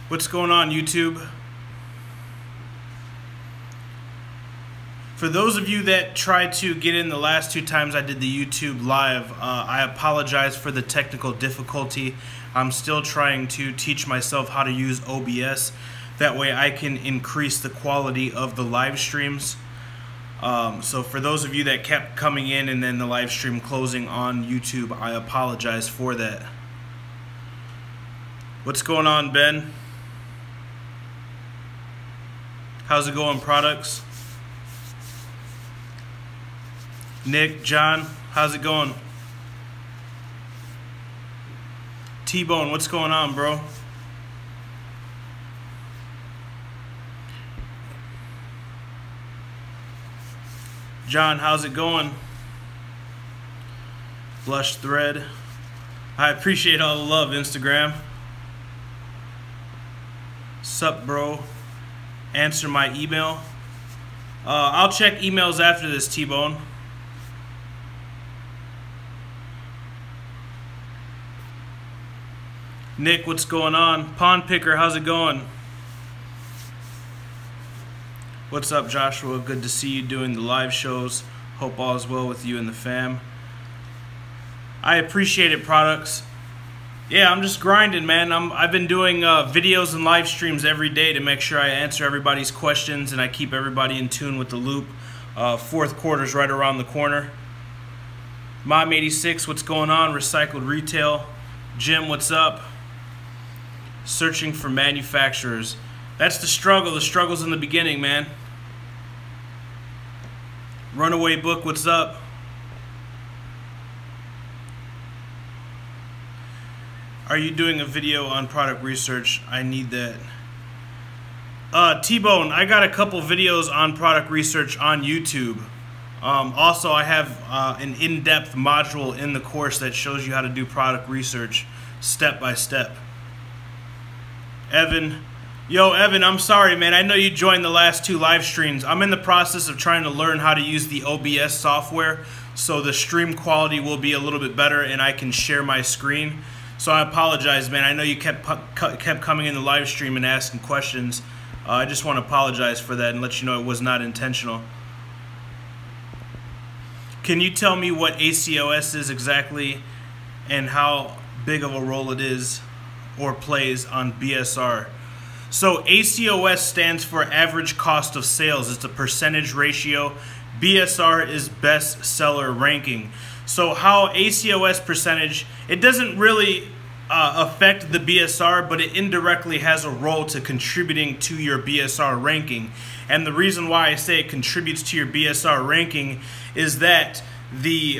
What's going on, YouTube? For those of you that tried to get in the last two times I did the YouTube live, I apologize for the technical difficulty. I'm still trying to teach myself how to use OBS. That way I can increase the quality of the live streams. So for those of you that kept coming in and then the live stream closing on YouTube, I apologize for that. What's going on, Ben? How's it going, products? Nick, John, how's it going? T-Bone, what's going on, bro? John, how's it going? Blush Thread. I appreciate all the love, Instagram. Sup, bro? Answer my email. I'll check emails after this, T-Bone. Nick, what's going on? Pond Picker, how's it going? What's up, Joshua? Good to see you doing the live shows. Hope all is well with you and the fam. I appreciate it, products. Yeah, I'm just grinding, man. I've been doing videos and live streams every day to make sure I answer everybody's questions and I keep everybody in tune with the loop. Fourth quarter's right around the corner. Mom86, what's going on? Recycled Retail. Jim, what's up? Searching for manufacturers. That's the struggle. The struggle's in the beginning, man. Runaway Book, what's up? Are you doing a video on product research? I need that. T-Bone, I got a couple videos on product research on YouTube. Also, I have an in-depth module in the course that shows you how to do product research step by step. Evan, yo, Evan, I'm sorry, man. I know you joined the last two live streams. I'm in the process of trying to learn how to use the OBS software so the stream quality will be a little bit better and I can share my screen. So I apologize, man. I know you kept coming in the live stream and asking questions. I just want to apologize for that and let you know it was not intentional. Can you tell me what ACOS is exactly and how big of a role it is or plays on BSR? So ACOS stands for average cost of sales. It's a percentage ratio. BSR is best seller ranking. So how ACOS percentage, it doesn't really affect the BSR, but it indirectly has a role to contributing to your BSR ranking. And the reason why I say it contributes to your BSR ranking is that the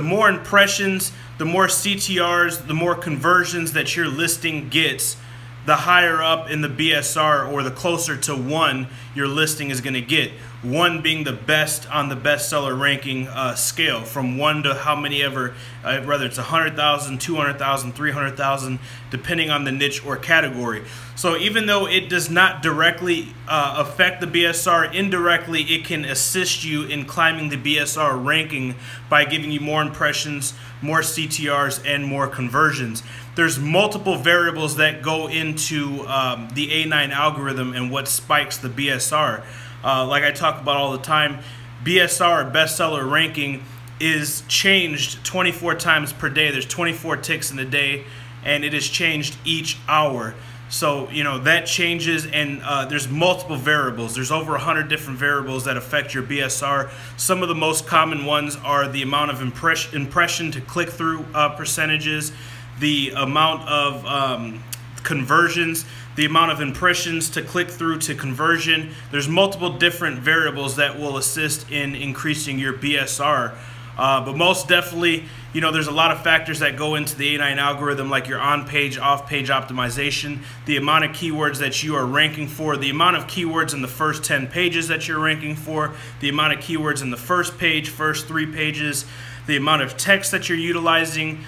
more impressions, the more CTRs, the more conversions that your listing gets, the higher up in the BSR or the closer to 1 your listing is going to get. 1 being the best on the bestseller ranking scale, from 1 to how many ever, whether it's 100,000, 200,000, 300,000, depending on the niche or category. So even though it does not directly affect the BSR, indirectly it can assist you in climbing the BSR ranking by giving you more impressions, more CTRs, and more conversions. There's multiple variables that go into the A9 algorithm and what spikes the BSR. Like I talk about all the time, BSR, bestseller ranking, is changed 24 times per day. There's 24 ticks in a day, and it is changed each hour. So, you know, that changes, and there's multiple variables. There's over 100 different variables that affect your BSR. Some of the most common ones are the amount of impression to click-through percentages, the amount of conversions, the amount of impressions to click through to conversion. There's multiple different variables that will assist in increasing your BSR. But most definitely, you know, there's a lot of factors that go into the A9 algorithm, like your on-page, off-page optimization, the amount of keywords that you are ranking for, the amount of keywords in the first 10 pages that you're ranking for, the amount of keywords in the first page, first 3 pages, the amount of text that you're utilizing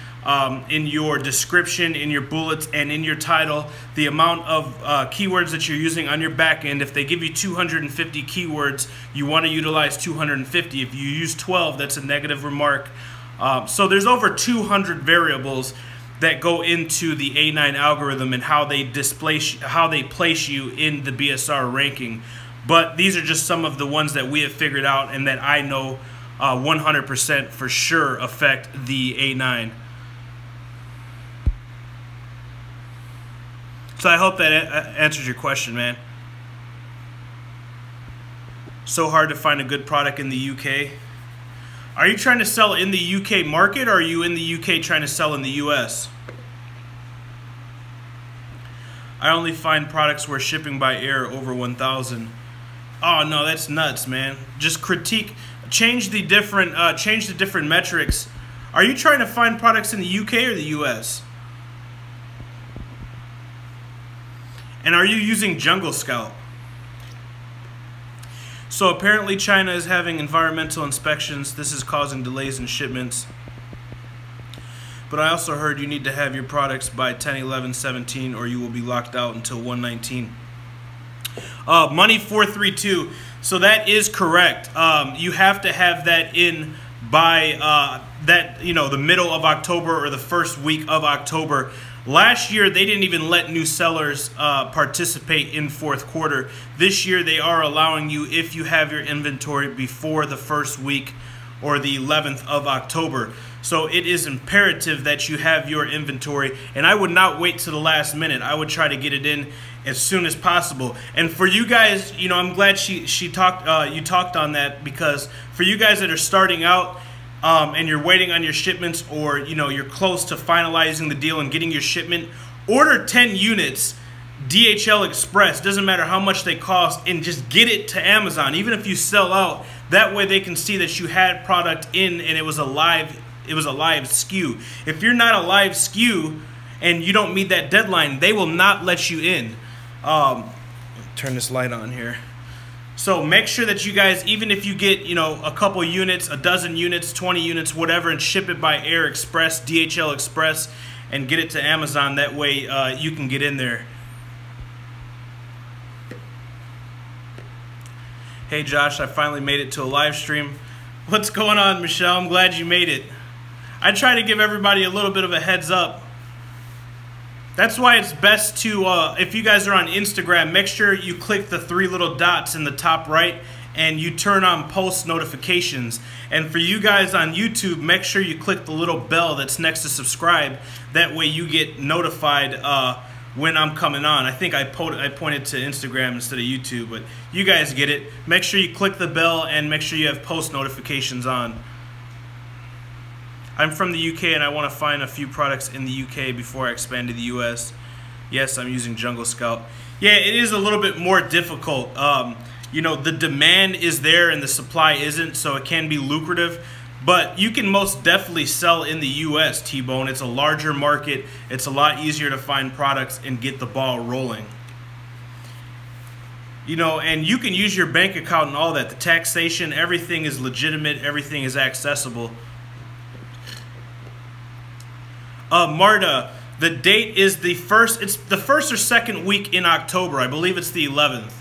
in your description, in your bullets, and in your title, the amount of keywords that you're using on your back end. If they give you 250 keywords, you want to utilize 250. If you use 12, that's a negative remark. So there's over 200 variables that go into the A9 algorithm and how they place you in the BSR ranking. But these are just some of the ones that we have figured out and that I know 100% for sure affect the A9. So I hope that answers your question, man. So hard to find a good product in the UK. Are you trying to sell in the UK market, or are you in the UK trying to sell in the US? I only find products where shipping by air over 1,000. Oh no, that's nuts, man. Just change the different metrics. Are you trying to find products in the UK or the US? And are you using Jungle Scout? So apparently China is having environmental inspections. This is causing delays in shipments. But I also heard you need to have your products by 10/11/17 or you will be locked out until 1/19. Money 432. So that is correct. You have to have that in by the middle of October or the first week of October. Last year, they didn't even let new sellers participate in fourth quarter. This year, they are allowing you if you have your inventory before the first week or the 11th of October. So it is imperative that you have your inventory, and I would not wait to the last minute. I would try to get it in as soon as possible. And for you guys, I'm glad you talked on that, because for you guys that are starting out, and you're waiting on your shipments, or you're close to finalizing the deal and getting your shipment, order 10 units DHL Express. Doesn't matter how much they cost, and just get it to Amazon, even if you sell out. That way they can see that you had product in and it was a live SKU. If you're not a live SKU and you don't meet that deadline, they will not let you in. Turn this light on here. So make sure that you guys, even if you get, a couple units, a dozen units, 20 units, whatever, and ship it by Air Express, DHL Express, and get it to Amazon. That way you can get in there. Hey Josh, I finally made it to a live stream. What's going on, Michelle? I'm glad you made it. I try to give everybody a little bit of a heads up. That's why it's best to, if you guys are on Instagram, make sure you click the 3 little dots in the top right and you turn on post notifications. And for you guys on YouTube, make sure you click the little bell that's next to subscribe. That way you get notified when I'm coming on. I think I pointed to Instagram instead of YouTube, but you guys get it. Make sure you click the bell and make sure you have post notifications on. I'm from the UK and I want to find a few products in the UK before I expand to the US. Yes, I'm using Jungle Scout. Yeah, it is a little bit more difficult. The demand is there and the supply isn't, so it can be lucrative. But you can most definitely sell in the US, T-Bone. It's a larger market. It's a lot easier to find products and get the ball rolling. And you can use your bank account and all that. The taxation, everything is legitimate. Everything is accessible. Marta, the date is the first. It's the first or second week in October. I believe it's the 11th.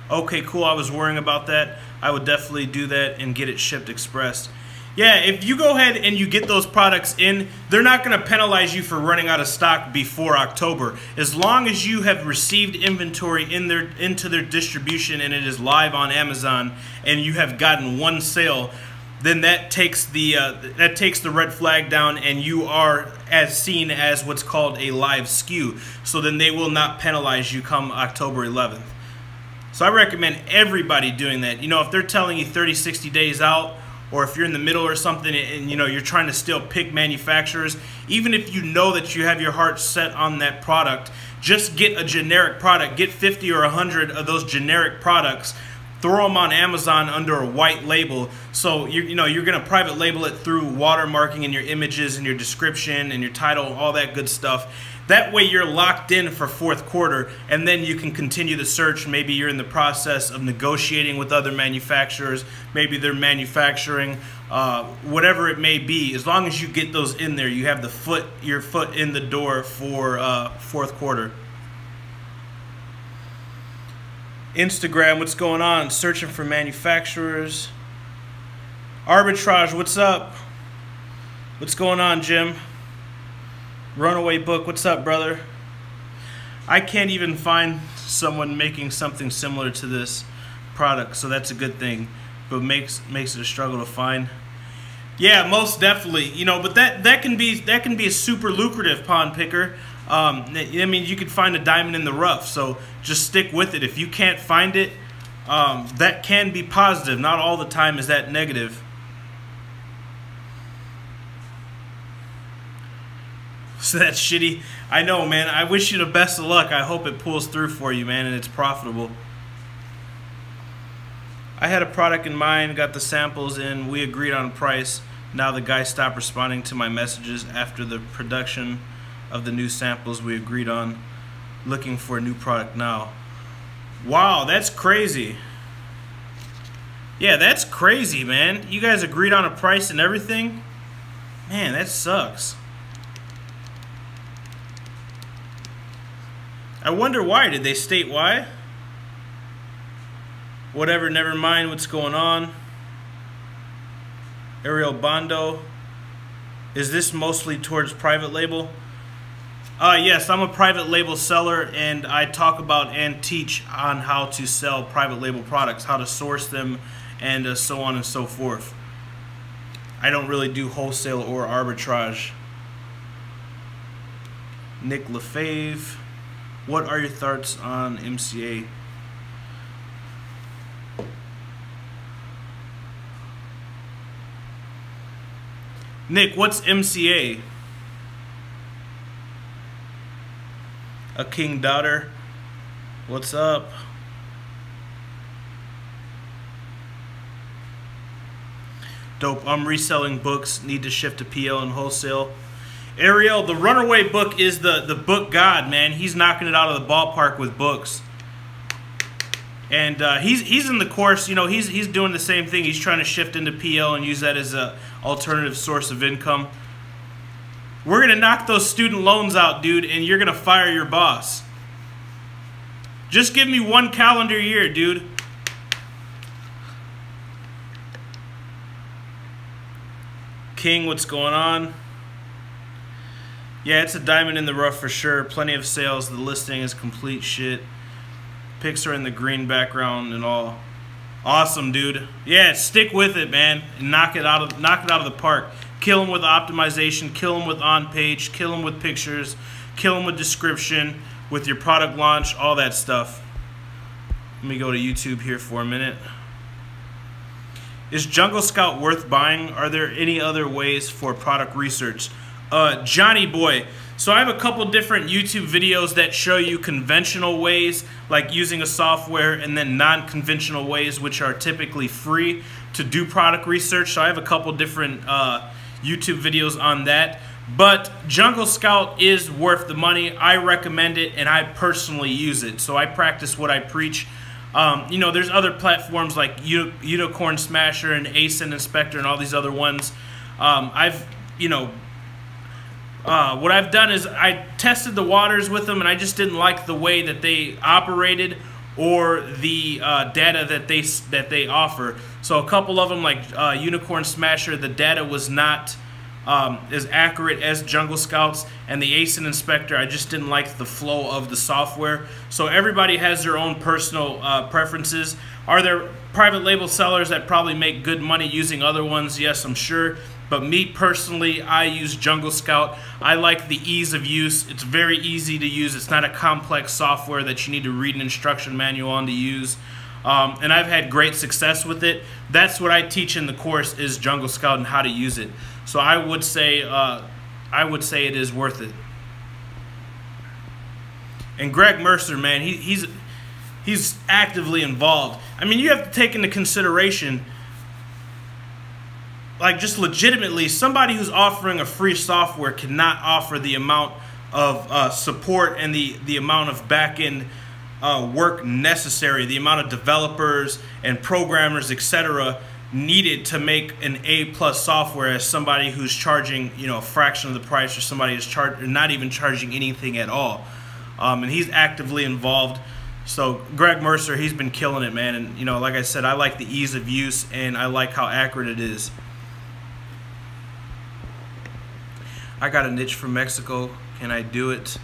Okay, cool. I was worrying about that. I would definitely do that and get it shipped express. Yeah, if you go ahead and you get those products in, they're not going to penalize you for running out of stock before October. As long as you have received inventory into their distribution and it is live on Amazon and you have gotten one sale, then that takes the red flag down and you are seen as what's called a live SKU. So then they will not penalize you come October 11th. So I recommend everybody doing that. If they're telling you 30, 60 days out, or if you're in the middle or something and you're trying to still pick manufacturers, even if you know that you have your heart set on that product, just get a generic product. Get 50 or 100 of those generic products. Throw them on Amazon under a white label. So you're going to private label it through watermarking in your images and your description and your title, all that good stuff. That way you're locked in for fourth quarter, and then you can continue the search. Maybe you're in the process of negotiating with other manufacturers. Maybe they're manufacturing, whatever it may be. As long as you get those in there, you have your foot in the door for fourth quarter. Instagram, what's going on? Searching for manufacturers. Arbitrage, what's up? What's going on, Jim? Runaway Book, what's up, brother? I can't even find someone making something similar to this product, so that's a good thing, but makes it a struggle to find. Yeah, most definitely. You know, but that can be a super lucrative pond picker. I mean, you could find a diamond in the rough, so just stick with it. If you can't find it, that can be positive. Not all the time is that negative. So that's shitty. I know, man. I wish you the best of luck. I hope it pulls through for you, man, and it's profitable. I had a product in mind, got the samples in, we agreed on a price. Now the guy stopped responding to my messages after the production of the new samples we agreed on. Looking for a new product now. Wow, that's crazy. Yeah, that's crazy, man. You guys agreed on a price and everything? Man, that sucks. I wonder why. Did they state why? Whatever, never mind what's going on. Ariel Bondo. Is this mostly towards private label? Yes, I'm a private label seller, and I talk about and teach on how to sell private label products, how to source them, and so on and so forth. I don't really do wholesale or arbitrage. Nick Lefave. What are your thoughts on MCA? Nick, what's MCA? A King Daughter. What's up? Dope. I'm reselling books. Need to shift to PL and wholesale. Ariel, the Runaway Book is the book god, man. He's knocking it out of the ballpark with books. And he's in the course, you know, he's doing the same thing. He's trying to shift into PL and use that as a alternative source of income. We're going to knock those student loans out, dude, and you're going to fire your boss. Just give me 1 calendar year, dude. King, what's going on? Yeah, it's a diamond in the rough for sure. Plenty of sales. The listing is complete shit. Pics are in the green background and all. Awesome, dude. Yeah, stick with it, man, and knock it out of the park. Kill them with optimization. Kill them with on-page. Kill them with pictures. Kill them with description. With your product launch, all that stuff. Let me go to YouTube here for a minute. Is Jungle Scout worth buying? Are there any other ways for product research? Johnny Boy. So I have a couple different YouTube videos that show you conventional ways, like using a software, and then non-conventional ways, which are typically free to do product research. So I have a couple different YouTube videos on that. But Jungle Scout is worth the money. I recommend it, and I personally use it. So I practice what I preach. You know, there's other platforms like Unicorn Smasher and ASIN Inspector and all these other ones. What I've done is I tested the waters with them, and I just didn't like the way that they operated or the data that they offer. So a couple of them, like Unicorn Smasher, the data was not as accurate as Jungle Scouts, and the ASIN Inspector, I just didn't like the flow of the software. So everybody has their own personal preferences. Are there private label sellers that probably make good money using other ones? Yes, I'm sure. But me personally, I use Jungle Scout. I like the ease of use. It's very easy to use. It's not a complex software that you need to read an instruction manual on to use. And I've had great success with it. That's what I teach in the course, is Jungle Scout and how to use it. So I would say it is worth it. And Greg Mercer, man, he's actively involved. I mean, you have to take into consideration, like, just legitimately, somebody who's offering a free software cannot offer the amount of support and the amount of back-end work necessary, the amount of developers and programmers, etc., needed to make an A+ software as somebody who's charging, you know, a fraction of the price, or somebody who's not even charging anything at all. And he's actively involved. So Greg Mercer, he's been killing it, man. And, you know, like I said, I like the ease of use, and I like how accurate it is. I got a niche from Mexico. Can I do it?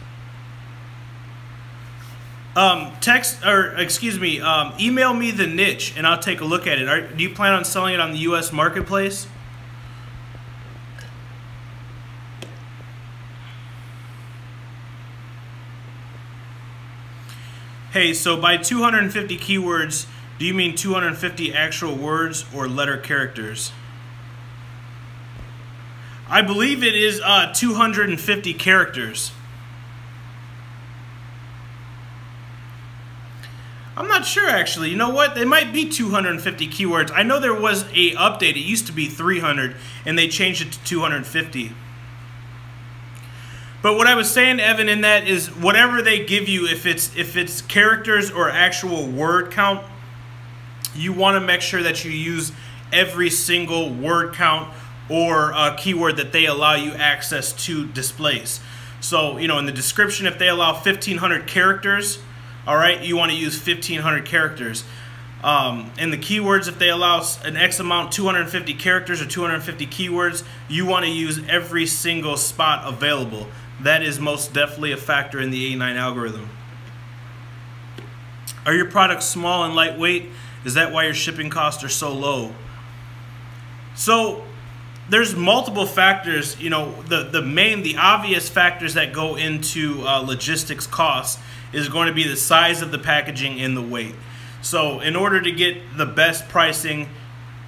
Email me the niche and I'll take a look at it. Do you plan on selling it on the U.S. marketplace? Hey, so by 250 keywords, do you mean 250 actual words or letter characters? I believe it is 250 characters. I'm not sure actually. You know what? They might be 250 keywords. I know there was a update. It used to be 300 and they changed it to 250. But what I was saying, Evan, in that is whatever they give you, if it's characters or actual word count, you want to make sure that you use every single word count or keyword that they allow you access to displays. So, you know, in the description, if they allow 1,500 characters, all right, you want to use 1,500 characters. In the keywords, if they allow an X amount, 250 characters or 250 keywords, you want to use every single spot available. That is most definitely a factor in the A9 algorithm. Are your products small and lightweight? Is that why your shipping costs are so low? So there's multiple factors. You know, the obvious factors that go into logistics costs is going to be the size of the packaging and the weight. So in order to get the best pricing,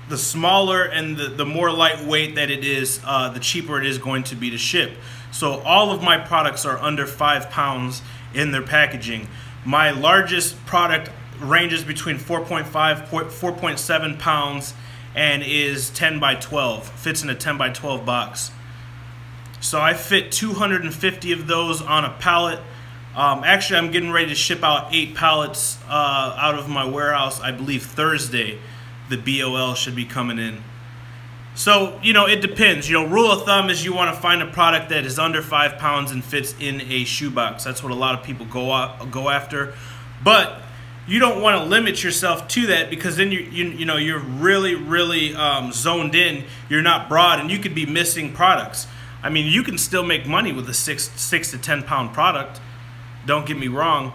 the smaller and the more lightweight that it is, the cheaper it is going to be to ship. So all of my products are under 5 pounds in their packaging. My largest product ranges between 4.5, 4.7 pounds and is 10 by 12, fits in a 10 by 12 box. So I fit 250 of those on a pallet. Actually, I'm getting ready to ship out 8 pallets out of my warehouse. I believe Thursday the BOL should be coming in. So, you know, it depends. You know, rule of thumb is you want to find a product that is under 5 pounds and fits in a shoebox. That's what a lot of people go after. But you don't want to limit yourself to that, because then you're really zoned in. You're not broad, and you could be missing products. I mean, you can still make money with a 6 to 10 pound product. Don't get me wrong.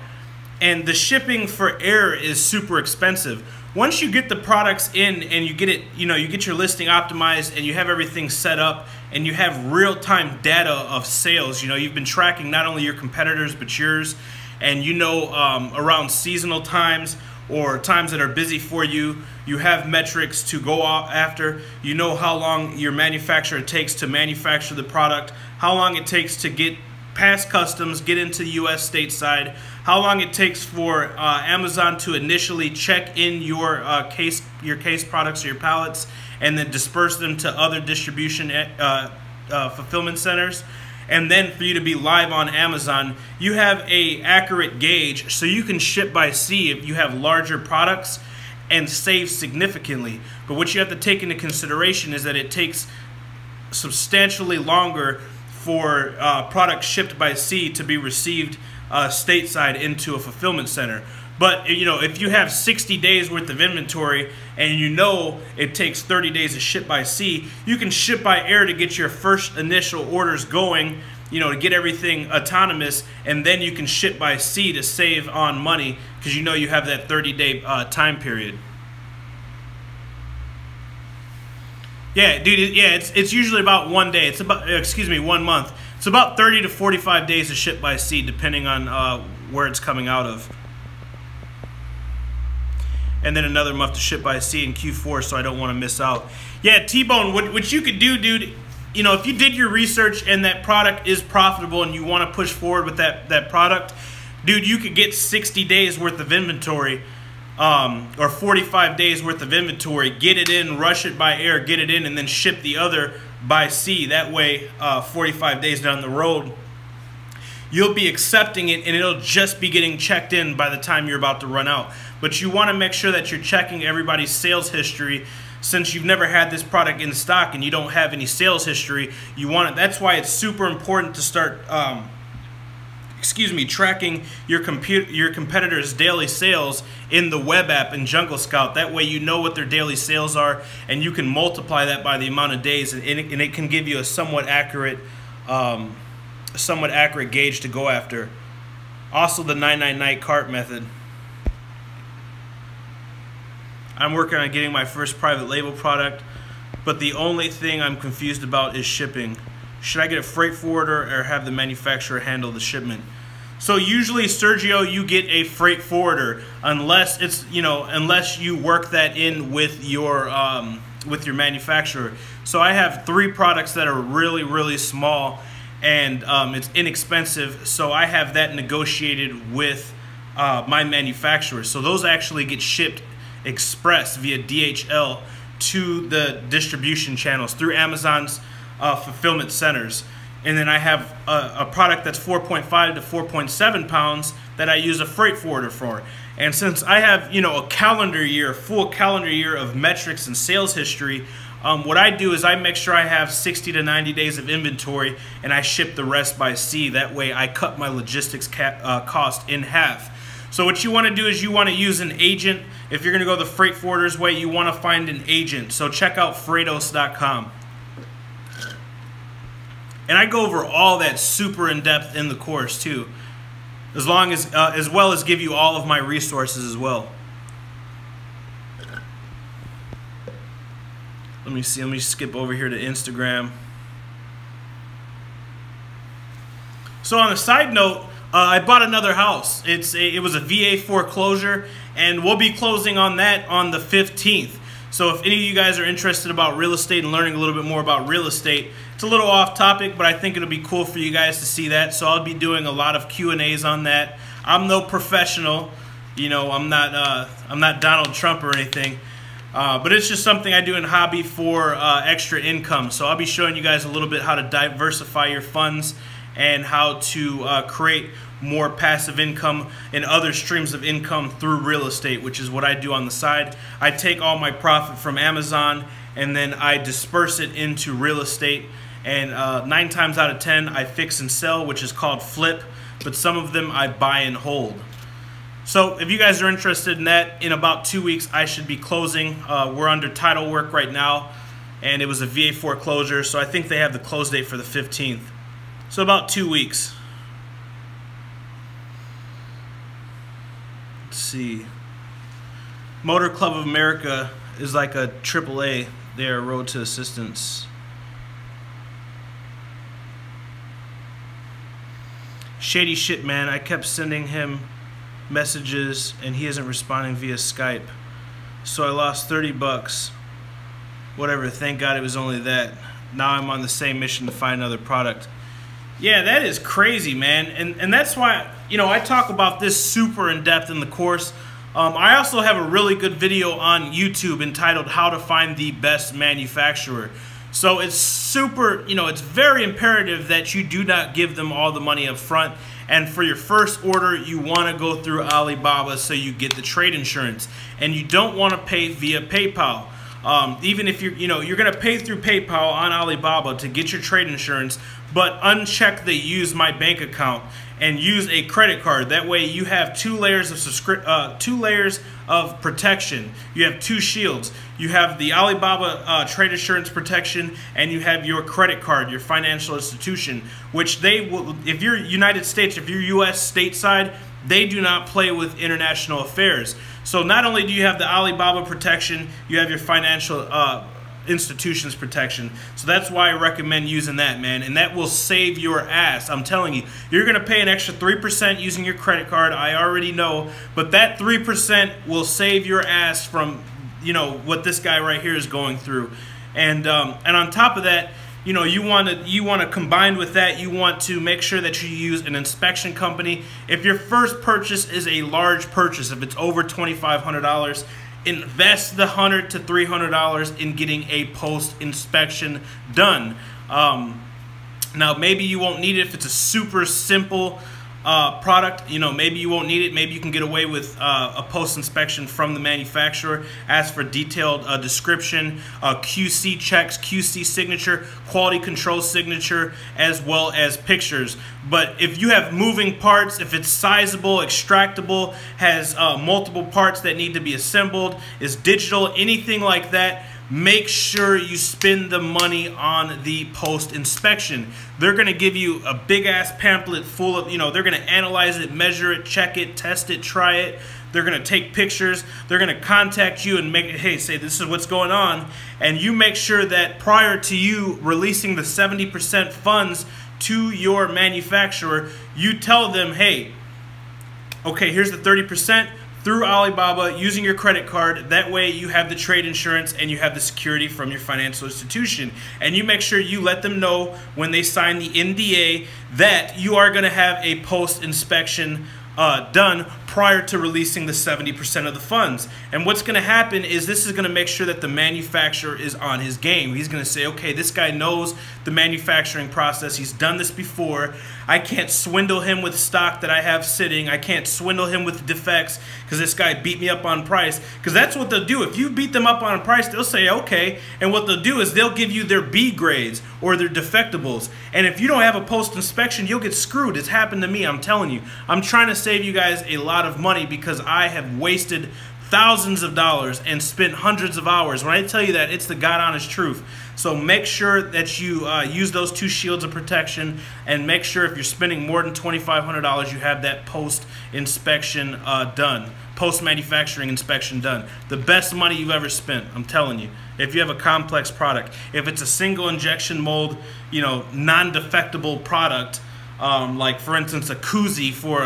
And the shipping for air is super expensive. Once you get the products in and you get it, you know, you get your listing optimized and you have everything set up and you have real-time data of sales, you know, you've been tracking not only your competitors but yours, and you know around seasonal times or times that are busy for you, you have metrics to go after. You know how long your manufacturer takes to manufacture the product, how long it takes to get past customs, get into U.S. stateside, how long it takes for Amazon to initially check in your case products or your pallets and then disperse them to other distribution fulfillment centers, and then for you to be live on Amazon. You have a accurate gauge, so you can ship by sea if you have larger products and save significantly. But what you have to take into consideration is that it takes substantially longer for products shipped by sea to be received stateside into a fulfillment center. But you know, if you have 60 days worth of inventory and you know it takes 30 days to ship by sea, you can ship by air to get your first initial orders going, you know, to get everything autonomous, and then you can ship by sea to save on money, because you know you have that 30-day time period. Yeah, dude. Yeah, it's usually about 1 day. It's about 1 month. It's about 30 to 45 days to ship by sea, depending on where it's coming out of. And then another month to ship by sea in Q4, so I don't want to miss out. Yeah, T-Bone, what you could do, dude, you know, if you did your research and that product is profitable and you want to push forward with that product, dude, you could get 60 days worth of inventory. Or 45 days worth of inventory, get it in, rush it by air, get it in, and then ship the other by sea. That way, 45 days down the road, you'll be accepting it and it'll just be getting checked in by the time you're about to run out. But you want to make sure that you're checking everybody's sales history. Since you've never had this product in stock and you don't have any sales history, you want it. That's why it's super important to start tracking your competitors' daily sales in the web app in Jungle Scout. That way you know what their daily sales are, and you can multiply that by the amount of days, and it can give you a somewhat accurate a somewhat accurate gauge to go after. Also the 99 night cart method. I'm working on getting my first private label product, but the only thing I'm confused about is shipping. Should I get a freight forwarder or have the manufacturer handle the shipment? So usually, Sergio, you get a freight forwarder unless it's, unless you work that in with your manufacturer. So I have 3 products that are really, really small, and it's inexpensive. So I have that negotiated with my manufacturer. So those actually get shipped express via DHL to the distribution channels through Amazon's fulfillment centers. And then I have a product that's 4.5 to 4.7 pounds that I use a freight forwarder for. And since I have, a full calendar year of metrics and sales history, what I do is I make sure I have 60 to 90 days of inventory, and I ship the rest by sea. That way I cut my logistics cost in half. So what you want to do is you want to use an agent. If you're going to go the freight forwarder's way, you want to find an agent. So check out Freightos.com. And I go over all that super in depth in the course too, as well as give you all of my resources as well. Let me see. Let me skip over here to Instagram. So on a side note, I bought another house. It was a VA foreclosure, and we'll be closing on that on the 15th. So if any of you guys are interested about real estate and learning a little bit more about real estate, it's a little off topic, but I think it'll be cool for you guys to see that. So I'll be doing a lot of Q&As on that. I'm no professional, I'm not Donald Trump or anything, but it's just something I do in hobby for extra income. So I'll be showing you guys a little bit how to diversify your funds and how to create more passive income and other streams of income through real estate, which is what I do on the side. I take all my profit from Amazon and then I disperse it into real estate, and 9 times out of 10 I fix and sell, which is called flip, but some of them I buy and hold. So if you guys are interested in that, in about 2 weeks I should be closing. We're under title work right now, and it was a VA foreclosure, so I think they have the close date for the 15th. So about 2 weeks. Let's see. Motor Club of America is like a AAA. They're Road to Assistance. Shady shit, man. I kept sending him messages and he isn't responding via Skype. So I lost 30 bucks. Whatever, thank God it was only that. Now I'm on the same mission to find another product. Yeah, that is crazy, man. And that's why, I talk about this super in depth in the course. I also have a really good video on YouTube entitled How to Find the Best Manufacturer. So it's super, it's very imperative that you do not give them all the money up front. And for your first order, you want to go through Alibaba so you get the trade insurance. And you don't want to pay via PayPal. Even if you're going to pay through PayPal on Alibaba to get your trade insurance, but uncheck the use my bank account and use a credit card. That way you have 2 layers of protection. You have 2 shields. You have the Alibaba trade insurance protection, and you have your credit card, your financial institution, which they will, if you're United States, if you're US stateside, they do not play with international affairs. So not only do you have the Alibaba protection, you have your financial institutions protection. So that's why I recommend using that, man. And that will save your ass. I'm telling you, you're going to pay an extra 3% using your credit card. I already know. But that 3% will save your ass from, what this guy right here is going through. And on top of that, you want to combine with that, you want to make sure that you use an inspection company. If your first purchase is a large purchase, if it's over $2,500, invest the $100 to $300 in getting a post-inspection done. Now, maybe you won't need it if it's a super simple product. Maybe you won't need it. Maybe you can get away with a post-inspection from the manufacturer. Ask for detailed description, QC checks, QC signature, quality control signature, as well as pictures. But if you have moving parts, if it's sizable, extractable, has multiple parts that need to be assembled, is digital, anything like that, make sure you spend the money on the post inspection. They're going to give you a big ass pamphlet full of, they're going to analyze it, measure it, check it, test it, try it. They're going to take pictures. They're going to contact you and say this is what's going on. And you make sure that prior to you releasing the 70% funds to your manufacturer, you tell them, hey, okay, here's the 30%. Through Alibaba using your credit card. That way you have the trade insurance and you have the security from your financial institution. And you make sure you let them know when they sign the NDA that you are going to have a post-inspection done prior to releasing the 70% of the funds. And what's going to happen is this is going to make sure that the manufacturer is on his game. He's going to say, okay, this guy knows the manufacturing process. He's done this before. I can't swindle him with stock that I have sitting. I can't swindle him with defects because this guy beat me up on price. Because that's what they'll do. If you beat them up on price, they'll say, okay. And what they'll do is they'll give you their B grades or their defectables. And if you don't have a post-inspection, you'll get screwed. It's happened to me, I'm telling you. I'm trying to save you guys a lot of money because I have wasted thousands of dollars and spent hundreds of hours. When I tell you that, it's the God honest truth. So make sure that you use those 2 shields of protection, and make sure if you're spending more than $2,500, you have that post-inspection done, post-manufacturing inspection done. The best money you've ever spent, I'm telling you. If you have a complex product, if it's a single injection mold, non-defectable product, like for instance a koozie for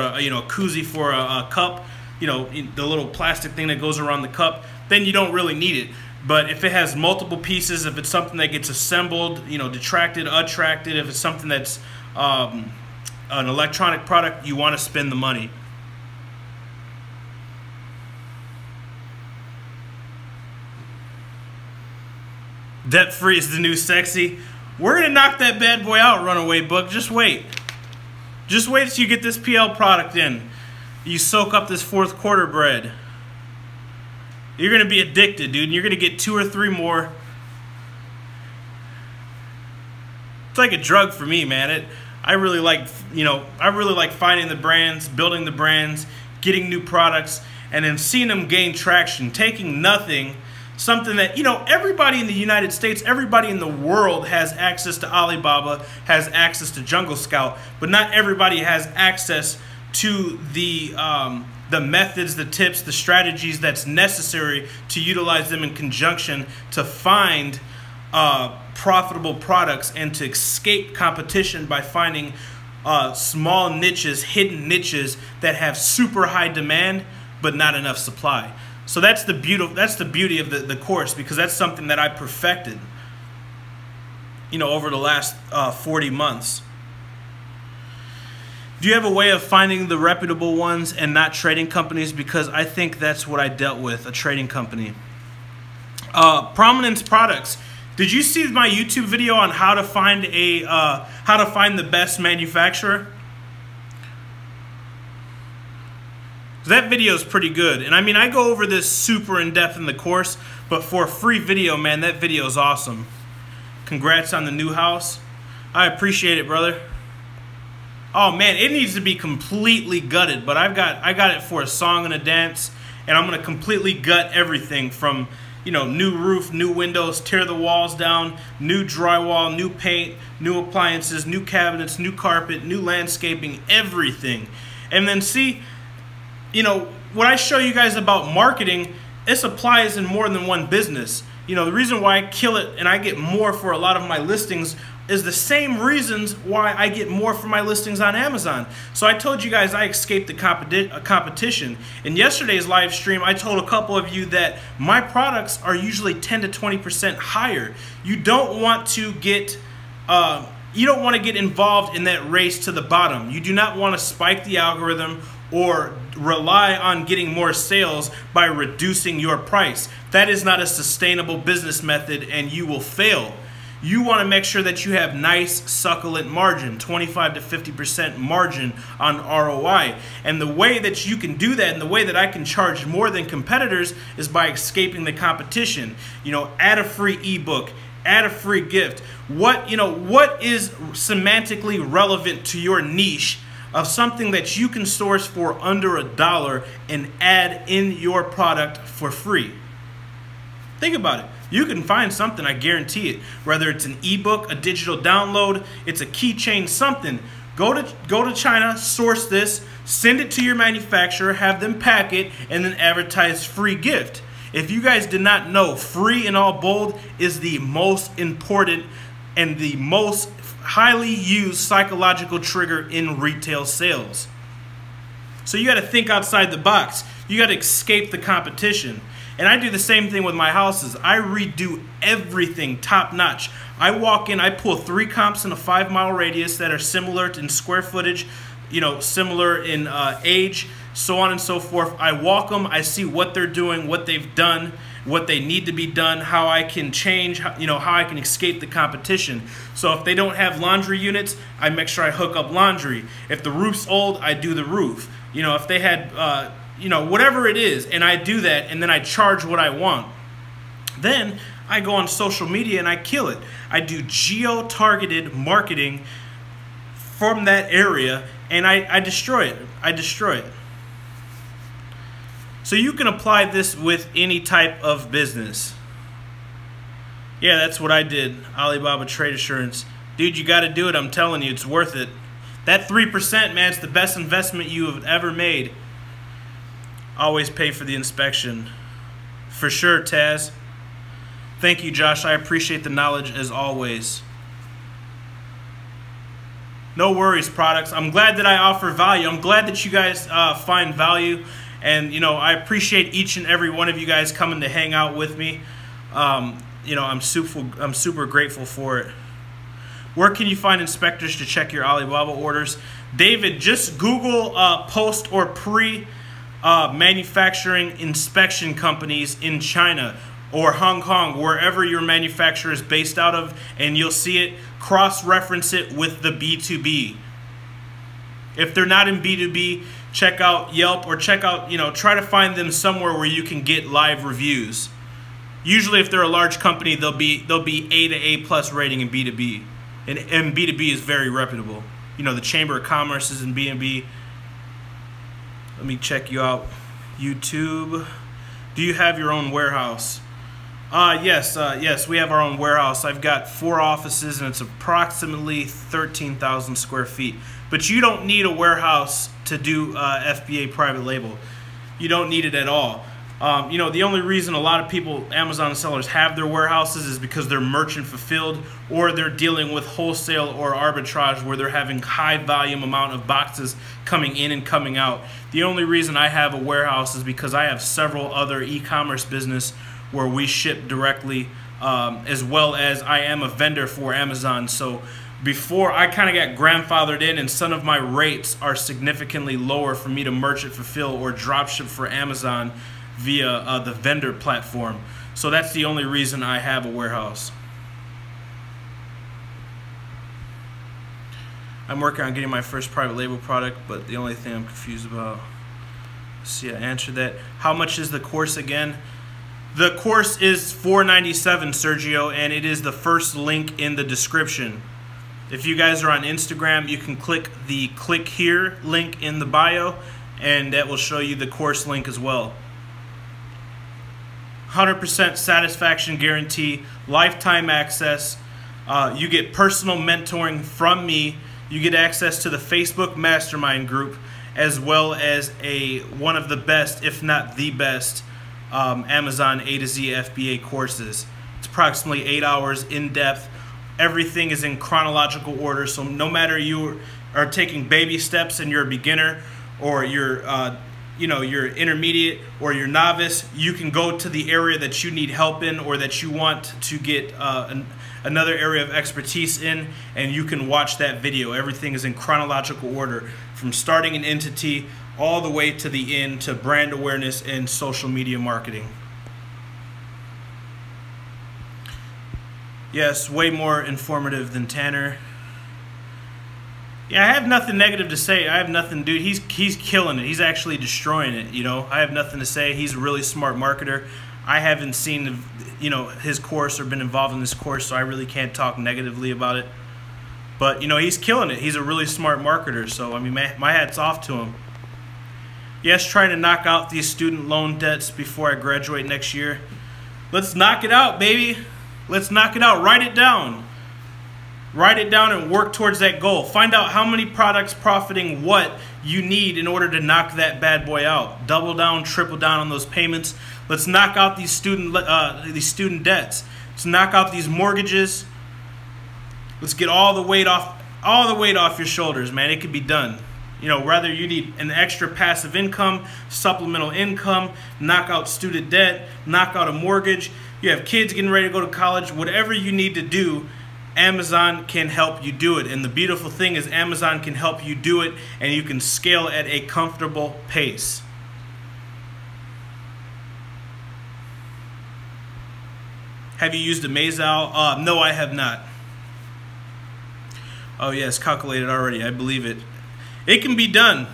a cup, the little plastic thing that goes around the cup, then you don't really need it. But if it has multiple pieces, if it's something that gets assembled, detracted, attracted, if it's something that's an electronic product, you want to spend the money. Debt free is the new sexy. We're going to knock that bad boy out, Runaway Book. Just wait. Just wait till you get this PL product in. You soak up this 4th quarter bread. You're going to be addicted, dude. And you're going to get 2 or 3 more. It's like a drug for me, man. I really like finding the brands, building the brands, getting new products, and then seeing them gain traction, taking nothing, something that, everybody in the United States, everybody in the world has access to Alibaba, has access to Jungle Scout, but not everybody has access to the methods, the tips, the strategies that's necessary to utilize them in conjunction to find profitable products and to escape competition by finding small niches, hidden niches that have super high demand but not enough supply. So that's the beauty of the course, because that's something that I perfected, over the last 40 months. Do you have a way of finding the reputable ones and not trading companies? Because I think that's what I dealt with, a trading company. Prominence Products. Did you see my YouTube video on how to find the best manufacturer? That video is pretty good. And I mean, I go over this super in depth in the course, but for a free video, man, that video is awesome. Congrats on the new house. I appreciate it, brother. Oh man, it needs to be completely gutted, but I got it for a song and a dance, and I'm gonna completely gut everything from, new roof, new windows, tear the walls down, new drywall, new paint, new appliances, new cabinets, new carpet, new landscaping, everything. And then see, what I show you guys about marketing, this applies in more than one business. The reason why I kill it and I get more for a lot of my listings is the same reasons why I get more for my listings on Amazon. So I told you guys I escaped the competition. In yesterday's live stream, I told a couple of you that my products are usually 10 to 20% higher. You don't want to get involved in that race to the bottom. You do not want to spike the algorithm or rely on getting more sales by reducing your price. That is not a sustainable business method, and you will fail. You want to make sure that you have nice, succulent margin, 25 to 50% margin on ROI. And the way that you can do that, and the way that I can charge more than competitors, is by escaping the competition. Add a free ebook, add a free gift. What is semantically relevant to your niche of something that you can source for under $1 and add in your product for free? Think about it. You can find something, I guarantee it. Whether it's an ebook, a digital download, it's a keychain, something. Go to China, source this, send it to your manufacturer, have them pack it, and then advertise free gift. If you guys did not know, free in all bold is the most important and the most highly used psychological trigger in retail sales. So you got to think outside the box. You got to escape the competition. And I do the same thing with my houses. I redo everything top notch. I walk in, I pull 3 comps in a 5-mile radius that are similar in square footage, you know, similar in age, so on and so forth. I walk them, I see what they're doing, what they've done, what they need to be done, how I can change, you know, how I can escape the competition. So if they don't have laundry units, I make sure I hook up laundry. If the roof's old, I do the roof. You know, if they had, you know, whatever it is, and I do that, and then I charge what I want. Then I go on social media and I kill it. I do geo-targeted marketing from that area, and I destroy it. I destroy it. So you can apply this with any type of business. Yeah, that's what I did. Alibaba Trade Assurance. Dude, you got to do it. I'm telling you, it's worth it. That 3%, man, it's the best investment you have ever made. Always pay for the inspection. For sure, Taz. Thank you, Josh. I appreciate the knowledge as always. No worries, products. I'm glad that I offer value. I'm glad that you guys find value. And, you know, I appreciate each and every one of you guys coming to hang out with me. You know, I'm super grateful for it. Where can you find inspectors to check your Alibaba orders? David, just Google post or pre-manufacturing inspection companies in China or Hong Kong, wherever your manufacturer is based out of, and you'll see it. Cross-reference it with the B2B. If they're not in B2B, check out Yelp or check out, you know, try to find them somewhere where you can get live reviews. Usually if they're a large company, they'll be A to A+ rating in B2B. And B2B is very reputable. You know, the Chamber of Commerce is in B&B. Let me check you out. YouTube. Do you have your own warehouse? Yes, we have our own warehouse. I've got 4 offices and it's approximately 13,000 square feet. But you don't need a warehouse to do FBA private label. You don't need it at all. You know, the only reason a lot of people, Amazon sellers, have their warehouses is because they're merchant fulfilled, or they're dealing with wholesale or arbitrage where they're having high volume amount of boxes coming in and coming out. The only reason I have a warehouse is because I have several other e-commerce business where we ship directly, as well as I am a vendor for Amazon. So before, I kind of got grandfathered in, and some of my rates are significantly lower for me to merchant fulfill or drop ship for Amazon via the vendor platform. So that's the only reason I have a warehouse. I'm working on getting my first private label product, but the only thing I'm confused about, see, I answered that. How much is the course again? The course is $497, Sergio, and it is the first link in the description. If you guys are on Instagram, you can click the click here link in the bio, and that will show you the course link as well. 100% satisfaction guarantee, lifetime access. You get personal mentoring from me. You get access to the Facebook Mastermind group, as well as one of the best, if not the best, Amazon A to Z FBA courses. It's approximately 8 hours in depth. Everything is in chronological order, so no matter you are taking baby steps and you're a beginner, or you're you're intermediate or you're novice, you can go to the area that you need help in or that you want to get another area of expertise in, and you can watch that video. Everything is in chronological order, from starting an entity all the way to the end, to brand awareness and social media marketing. Yes, way more informative than Tanner. Yeah, I have nothing negative to say. I have nothing, dude. He's killing it. He's actually destroying it. You know, I have nothing to say. He's a really smart marketer. I haven't seen, you know, his course or been involved in this course, so I really can't talk negatively about it. But, you know, he's killing it. He's a really smart marketer. So, I mean, my hat's off to him. Yes, trying to knock out these student loan debts before I graduate next year. Let's knock it out, baby. Let's knock it out. Write it down. Write it down and work towards that goal. Find out how many products profiting what you need in order to knock that bad boy out. Double down, triple down on those payments. Let's knock out these student debts. Let's knock out these mortgages. Let's get all the weight off your shoulders, man. It can be done. You know, whether you need an extra passive income, supplemental income, knock out student debt, knock out a mortgage, you have kids getting ready to go to college, whatever you need to do, Amazon can help you do it. And the beautiful thing is Amazon can help you do it, and you can scale at a comfortable pace. Have you used Amazal? No, I have not. Oh yes, calculated already. I believe it. It can be done.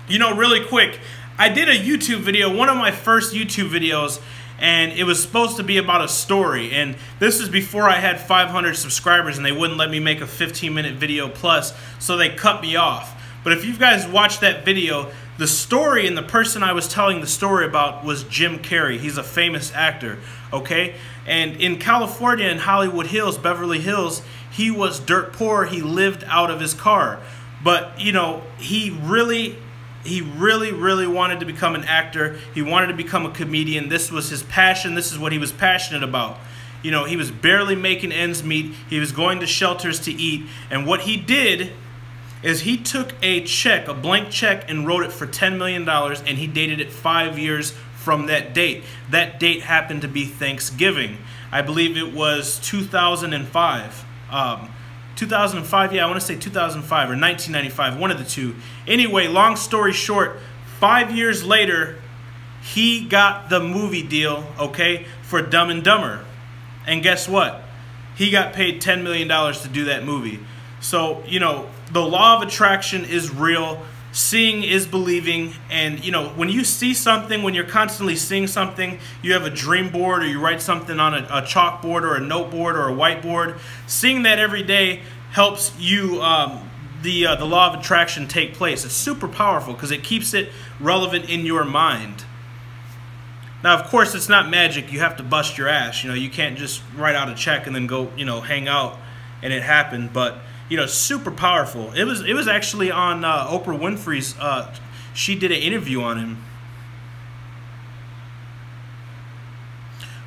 You know, really quick, I did a YouTube video, one of my first YouTube videos, and it was supposed to be about a story. And this is before I had 500 subscribers, and they wouldn't let me make a 15-minute video plus, so they cut me off. But if you guys watched that video, the story and the person I was telling the story about was Jim Carrey. He's a famous actor, okay? And in California, in Hollywood Hills, Beverly Hills, he was dirt poor. He lived out of his car. But, you know, he really wanted to become an actor. He wanted to become a comedian. This was his passion. This is what he was passionate about. You know, he was barely making ends meet. He was going to shelters to eat. And what he did is he took a check, a blank check, and wrote it for $10 million, and he dated it 5 years from that date. That date happened to be Thanksgiving. I believe it was 2005. 2005, yeah, I want to say 2005 or 1995, one of the two. Anyway, long story short, 5 years later, he got the movie deal, okay, for Dumb and Dumber. And guess what? He got paid $10 million to do that movie. So, you know, the law of attraction is real. Seeing is believing. And, you know, when you see something, when you're constantly seeing something, you have a dream board or you write something on a chalkboard or a noteboard or a whiteboard, seeing that every day helps you, the law of attraction take place. It's super powerful because it keeps it relevant in your mind. Now, of course, it's not magic. You have to bust your ass. You know, you can't just write out a check and then go, you know, hang out and it happened. But, you know, super powerful. It was actually on Oprah Winfrey's. She did an interview on him.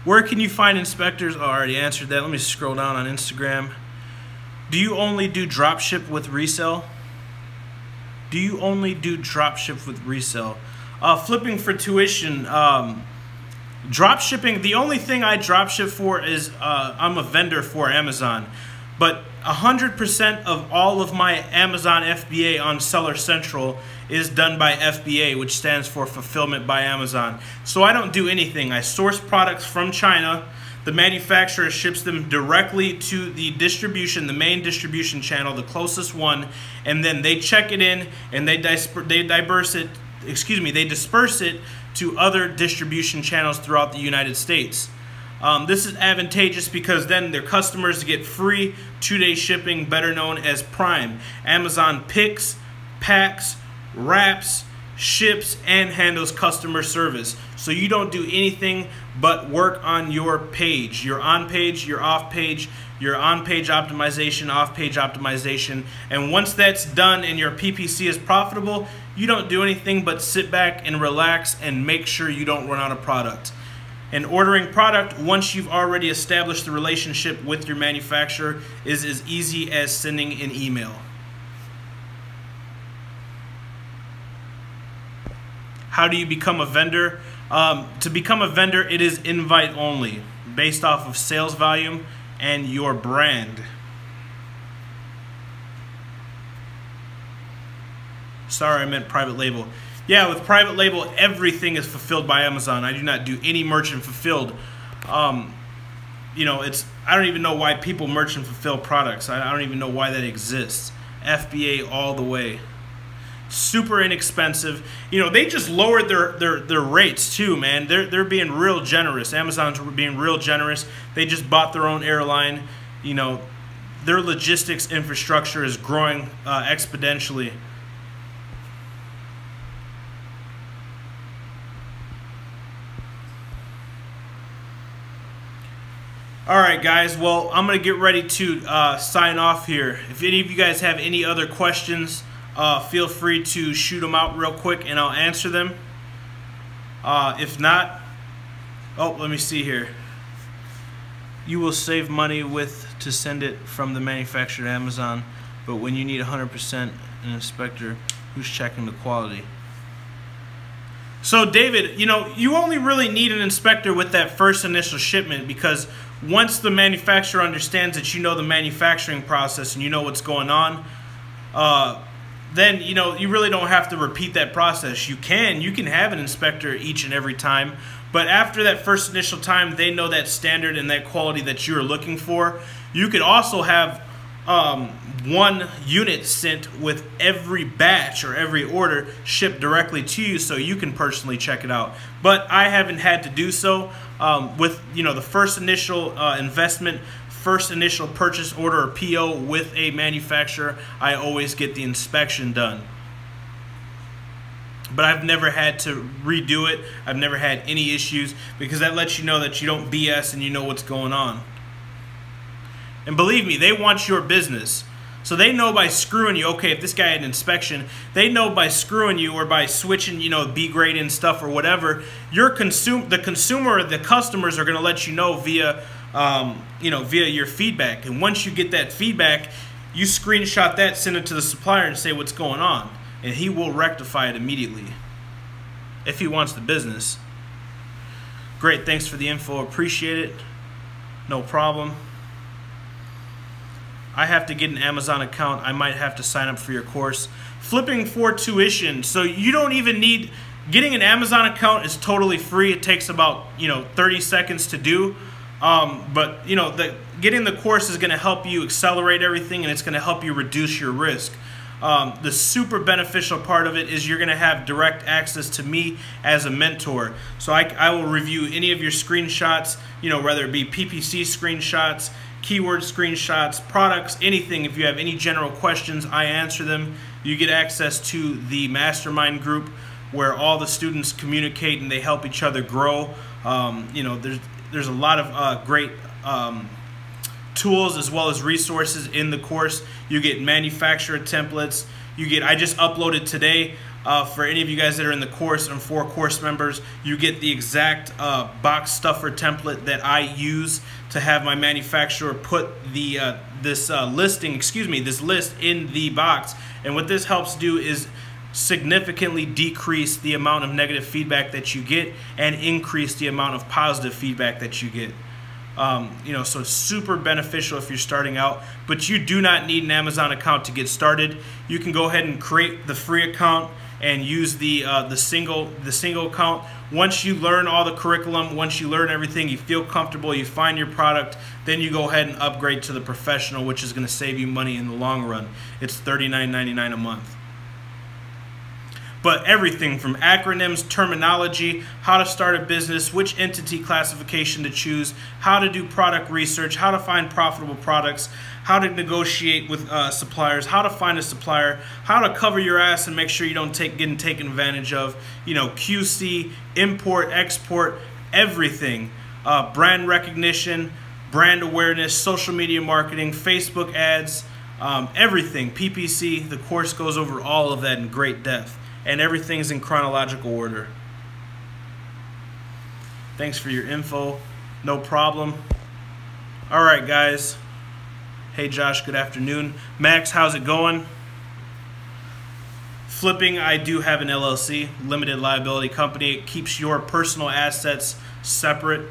Where can you find inspectors? Oh, I already answered that. Let me scroll down on Instagram. Do you only do dropship with resale? Do you only do dropship with resale? Flipping for tuition. Dropshipping, the only thing I dropship for is I'm a vendor for Amazon. But 100% of all of my Amazon FBA on Seller Central is done by FBA, which stands for Fulfillment by Amazon. So I don't do anything. I source products from China. The manufacturer ships them directly to the distribution, the main distribution channel, the closest one, and then they check it in and they disperse it to other distribution channels throughout the United States. This is advantageous because then their customers get free 2-day shipping, better known as Prime. Amazon picks, packs, wraps, ships, and handles customer service. So you don't do anything but work on your page. Your on-page, your off-page, your on-page optimization, off-page optimization. And once that's done and your PPC is profitable, you don't do anything but sit back and relax and make sure you don't run out of product. And ordering product, once you've already established the relationship with your manufacturer, is as easy as sending an email. How do you become a vendor? To become a vendor, it is invite only, based off of sales volume and your brand. Sorry, I meant private label. Yeah, with private label, everything is fulfilled by Amazon. I do not do any merchant fulfilled. You know, I don't even know why people merchant fulfill products. I don't even know why that exists. FBA all the way. Super inexpensive. You know, they just lowered their rates too, man. They're being real generous. Amazon's being real generous. They just bought their own airline. You know, their logistics infrastructure is growing exponentially. All right, guys. Well, I'm going to get ready to sign off here. If any of you guys have any other questions, feel free to shoot them out real quick and I'll answer them. If not, let me see here. You will save money to send it from the manufacturer to Amazon, but when you need 100% an inspector who's checking the quality. So David, you only really need an inspector with that first initial shipment, because once the manufacturer understands that you know the manufacturing process and you know what's going on, then you really don't have to repeat that process. You can have an inspector each and every time, but after that first initial time, they know that standard and that quality that you're looking for. You could also have one unit sent with every batch or every order shipped directly to you, so you can personally check it out. But I haven't had to do so. With the first initial investment, first initial purchase order or PO with a manufacturer, I always get the inspection done. But I've never had to redo it. I've never had any issues, because that lets you know that you don't BS and you know what's going on. And believe me, they want your business. So they know by screwing you, okay, if this guy had an inspection, they know by screwing you or by switching, B grade in stuff or whatever, the consumer or the customers are going to let you know via, via your feedback. And once you get that feedback, you screenshot that, send it to the supplier and say what's going on. And he will rectify it immediately if he wants the business. Great, thanks for the info. Appreciate it. No problem. I have to get an Amazon account. I might have to sign up for your course. Flipping for tuition. So you don't even need, getting an Amazon account is totally free. It takes about 30 seconds to do. But getting the course is going to help you accelerate everything, and it's going to help you reduce your risk. The super beneficial part of it is you're going to have direct access to me as a mentor. So I will review any of your screenshots, whether it be PPC screenshots, keyword screenshots, products, anything. If you have any general questions, I answer them. You get access to the mastermind group where all the students communicate and they help each other grow. There's a lot of great tools as well as resources in the course. You get manufacturer templates. I just uploaded today, for any of you guys that are in the course and for course members, you get the exact box stuffer template that I use to have my manufacturer put the this list in the box. And what this helps do is significantly decrease the amount of negative feedback that you get and increase the amount of positive feedback that you get. So it's super beneficial if you're starting out, but you do not need an Amazon account to get started. You can go ahead and create the free account and use the single account. Once you learn all the curriculum, once you learn everything, you feel comfortable, you find your product, then you go ahead and upgrade to the professional, which is going to save you money in the long run. It's $39.99 a month. But everything from acronyms, terminology, how to start a business, which entity classification to choose, how to do product research, how to find profitable products, how to negotiate with suppliers, how to find a supplier, how to cover your ass and make sure you don't get taken advantage of, QC, import, export, everything, brand recognition, brand awareness, social media marketing, Facebook ads, everything, PPC. The course goes over all of that in great depth. And everything's in chronological order. Thanks for your info. No problem. All right, guys. Hey, Josh, good afternoon. Max, how's it going? Flipping, I do have an LLC, limited liability company. It keeps your personal assets separate.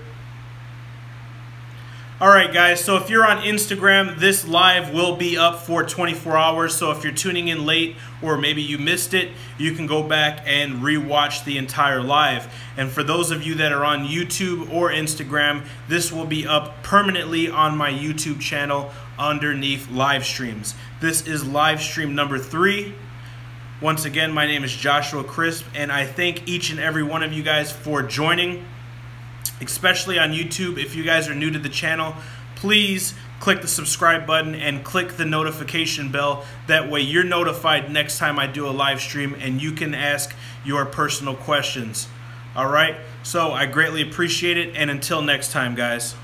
Alright guys, so if you're on Instagram, this live will be up for 24 hours. So if you're tuning in late or maybe you missed it, you can go back and rewatch the entire live. And for those of you that are on YouTube or Instagram, this will be up permanently on my YouTube channel underneath live streams. This is live stream number 3. Once again, my name is Joshua Crisp, and I thank each and every one of you guys for joining. Especially on YouTube, if you guys are new to the channel, please click the subscribe button and click the notification bell. That way you're notified next time I do a live stream and you can ask your personal questions. Alright, so I greatly appreciate it, and until next time, guys.